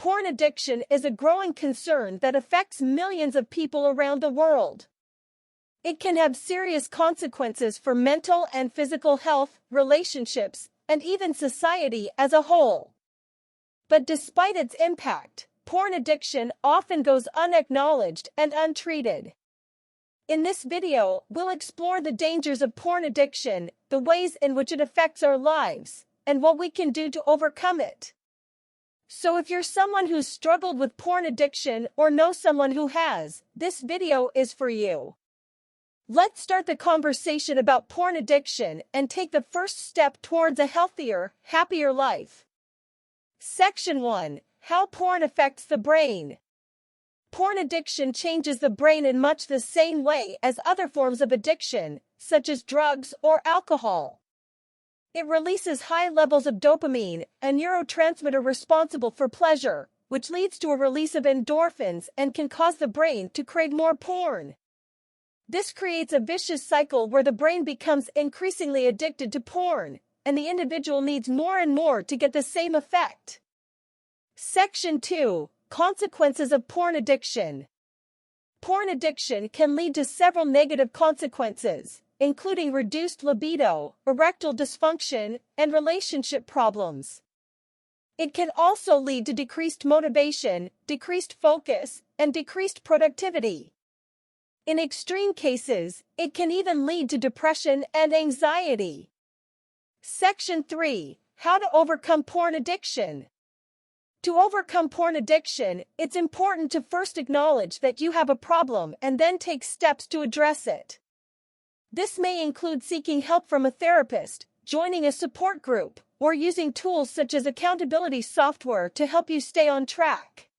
porn addiction is a growing concern that affects millions of people around the world. It can have serious consequences for mental and physical health, relationships, and even society as a whole. But despite its impact, porn addiction often goes unacknowledged and untreated. In this video, we'll explore the dangers of porn addiction, the ways in which it affects our lives, and what we can do to overcome it. So if you're someone who's struggled with porn addiction or know someone who has, this video is for you. Let's start the conversation about porn addiction and take the first step towards a healthier, happier life. Section 1. How porn affects the brain. Porn addiction changes the brain in much the same way as other forms of addiction, such as drugs or alcohol. It releases high levels of dopamine, a neurotransmitter responsible for pleasure, which leads to a release of endorphins and can cause the brain to crave more porn. This creates a vicious cycle where the brain becomes increasingly addicted to porn, and the individual needs more and more to get the same effect. Section 2. Consequences of porn addiction. Porn addiction can lead to several negative consequences, including reduced libido, erectile dysfunction, and relationship problems. It can also lead to decreased motivation, decreased focus, and decreased productivity. In extreme cases, it can even lead to depression and anxiety. Section 3. How to overcome porn addiction. To overcome porn addiction, it's important to first acknowledge that you have a problem and then take steps to address it. This may include seeking help from a therapist, joining a support group, or using tools such as accountability software to help you stay on track.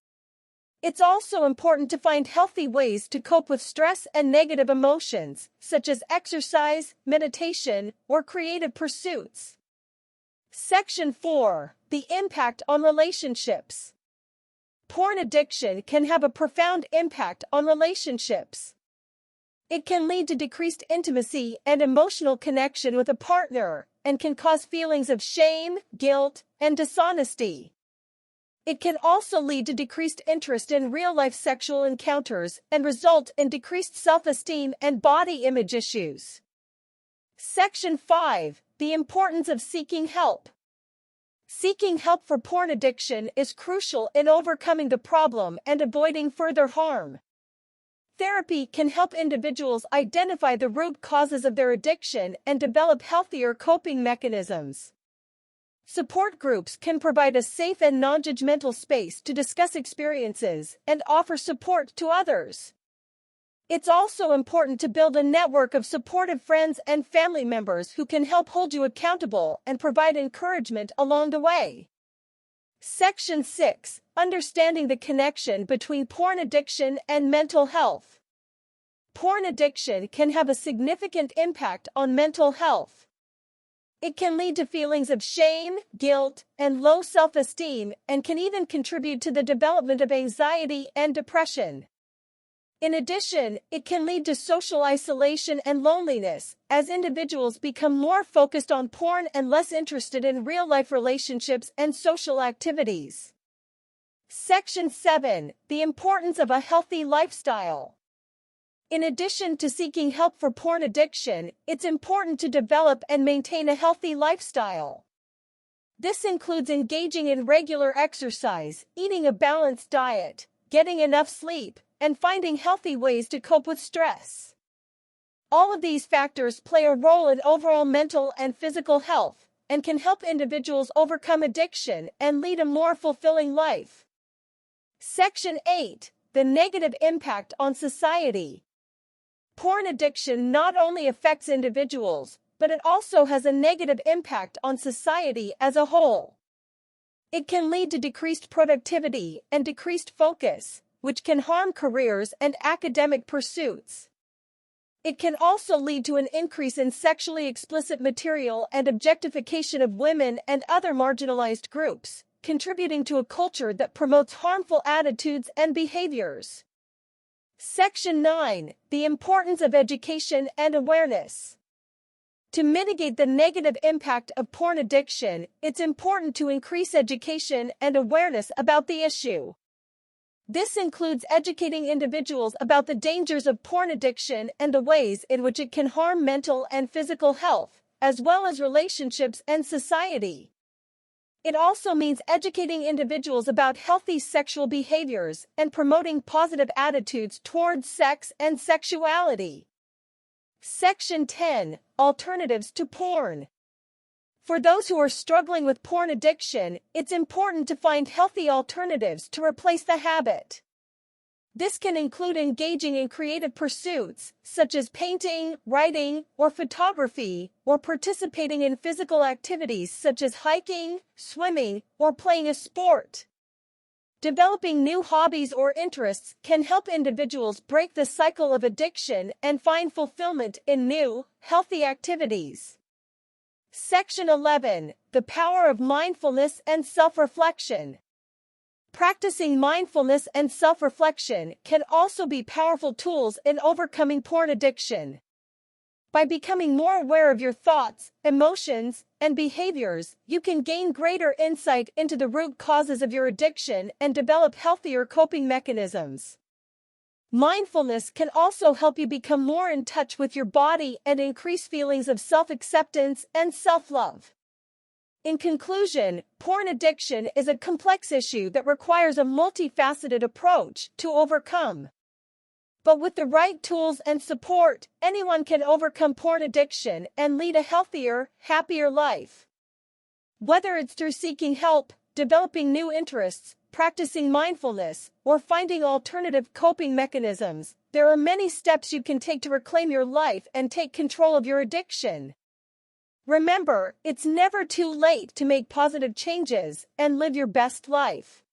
It's also important to find healthy ways to cope with stress and negative emotions, such as exercise, meditation, or creative pursuits. Section 4. The impact on relationships. Porn addiction can have a profound impact on relationships. It can lead to decreased intimacy and emotional connection with a partner, and can cause feelings of shame, guilt, and dishonesty. It can also lead to decreased interest in real-life sexual encounters and result in decreased self-esteem and body image issues. Section 5. The importance of seeking help. Seeking help for porn addiction is crucial in overcoming the problem and avoiding further harm. Therapy can help individuals identify the root causes of their addiction and develop healthier coping mechanisms. Support groups can provide a safe and non-judgmental space to discuss experiences and offer support to others. It's also important to build a network of supportive friends and family members who can help hold you accountable and provide encouragement along the way. Section 6. Understanding the connection between porn addiction and mental health. Porn addiction can have a significant impact on mental health. It can lead to feelings of shame, guilt, and low self-esteem, and can even contribute to the development of anxiety and depression. In addition, it can lead to social isolation and loneliness, as individuals become more focused on porn and less interested in real-life relationships and social activities. Section 7. The importance of a healthy lifestyle. In addition to seeking help for porn addiction, it's important to develop and maintain a healthy lifestyle. This includes engaging in regular exercise, eating a balanced diet, getting enough sleep, and finding healthy ways to cope with stress. All of these factors play a role in overall mental and physical health, and can help individuals overcome addiction and lead a more fulfilling life. Section 8. The negative impact on society. Porn addiction not only affects individuals, but it also has a negative impact on society as a whole. It can lead to decreased productivity and decreased focus, which can harm careers and academic pursuits. It can also lead to an increase in sexually explicit material and objectification of women and other marginalized groups, contributing to a culture that promotes harmful attitudes and behaviors. Section 9. The importance of education and awareness. To mitigate the negative impact of porn addiction, it's important to increase education and awareness about the issue. This includes educating individuals about the dangers of porn addiction and the ways in which it can harm mental and physical health, as well as relationships and society. It also means educating individuals about healthy sexual behaviors and promoting positive attitudes towards sex and sexuality. Section 10. Alternatives to porn. For those who are struggling with porn addiction, it's important to find healthy alternatives to replace the habit. This can include engaging in creative pursuits, such as painting, writing, or photography, or participating in physical activities such as hiking, swimming, or playing a sport. Developing new hobbies or interests can help individuals break the cycle of addiction and find fulfillment in new, healthy activities. Section 11. The power of mindfulness and self-reflection. Practicing mindfulness and self-reflection can also be powerful tools in overcoming porn addiction. By becoming more aware of your thoughts, emotions, and behaviors, you can gain greater insight into the root causes of your addiction and develop healthier coping mechanisms. Mindfulness can also help you become more in touch with your body and increase feelings of self-acceptance and self-love. In conclusion, porn addiction is a complex issue that requires a multifaceted approach to overcome. But with the right tools and support, anyone can overcome porn addiction and lead a healthier, happier life. Whether it's through seeking help, developing new interests, practicing mindfulness, or finding alternative coping mechanisms, there are many steps you can take to reclaim your life and take control of your addiction. Remember, it's never too late to make positive changes and live your best life.